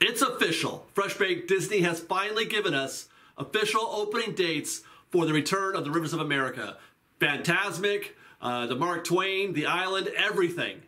It's official. Fresh Baked Disney has finally given us official opening dates for the return of the Rivers of America. Fantasmic, the Mark Twain, the island, everything.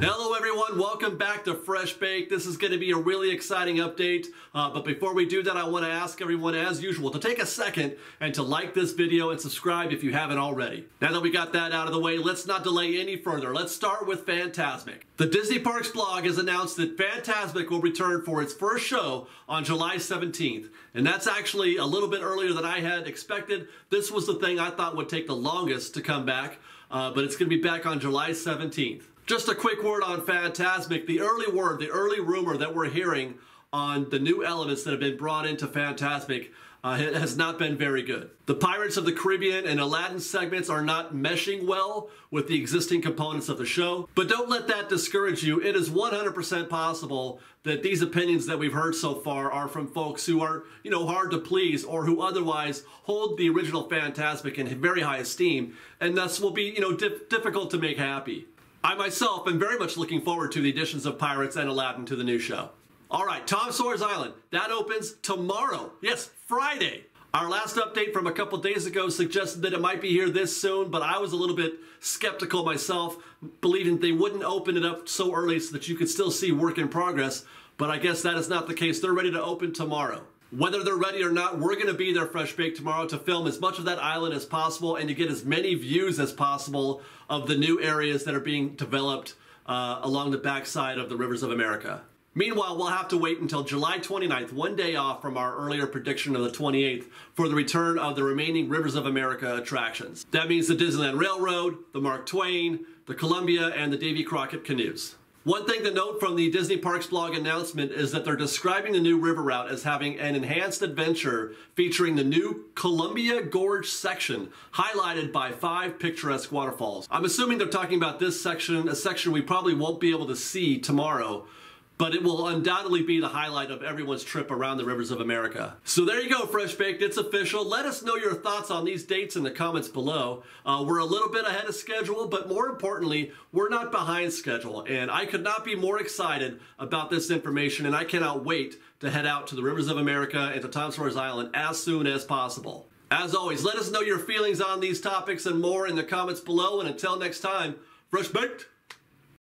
Hello everyone, welcome back to Fresh Baked. This is going to be a really exciting update, but before we do that, I want to ask everyone as usual to take a second and to like this video and subscribe if you haven't already. Now that we got that out of the way, let's not delay any further. Let's start with Fantasmic. The Disney Parks blog has announced that Fantasmic will return for its first show on July 17th, and that's actually a little bit earlier than I had expected. This was the thing I thought would take the longest to come back, but it's going to be back on July 17th. Just a quick word on Fantasmic. The early rumor that we're hearing on the new elements that have been brought into Fantasmic has not been very good. The Pirates of the Caribbean and Aladdin segments are not meshing well with the existing components of the show, but don't let that discourage you. It is 100% possible that these opinions that we've heard so far are from folks who are, hard to please or who otherwise hold the original Fantasmic in very high esteem and thus will be, difficult to make happy. I myself am very much looking forward to the additions of Pirates and Aladdin to the new show. All right, Tom Sawyer's Island, that opens tomorrow. Yes, Friday. Our last update from a couple days ago suggested that it might be here this soon, but I was a little bit skeptical myself, believing they wouldn't open it up so early so that you could still see work in progress, but I guess that is not the case. They're ready to open tomorrow. Whether they're ready or not, we're going to be there, Fresh Baked, tomorrow to film as much of that island as possible and to get as many views as possible of the new areas that are being developed along the backside of the Rivers of America. Meanwhile, we'll have to wait until July 29th, one day off from our earlier prediction of the 28th, for the return of the remaining Rivers of America attractions. That means the Disneyland Railroad, the Mark Twain, the Columbia, and the Davy Crockett Canoes. One thing to note from the Disney Parks blog announcement is that they're describing the new river route as having an enhanced adventure featuring the new Columbia Gorge section, highlighted by 5 picturesque waterfalls. I'm assuming they're talking about this section, a section we probably won't be able to see tomorrow, but it will undoubtedly be the highlight of everyone's trip around the Rivers of America. So there you go, Fresh Baked, it's official. Let us know your thoughts on these dates in the comments below. We're a little bit ahead of schedule, but more importantly, we're not behind schedule. And I could not be more excited about this information, and I cannot wait to head out to the Rivers of America and to Tom Sawyer's Island as soon as possible. As always, let us know your feelings on these topics and more in the comments below, and until next time, Fresh Baked!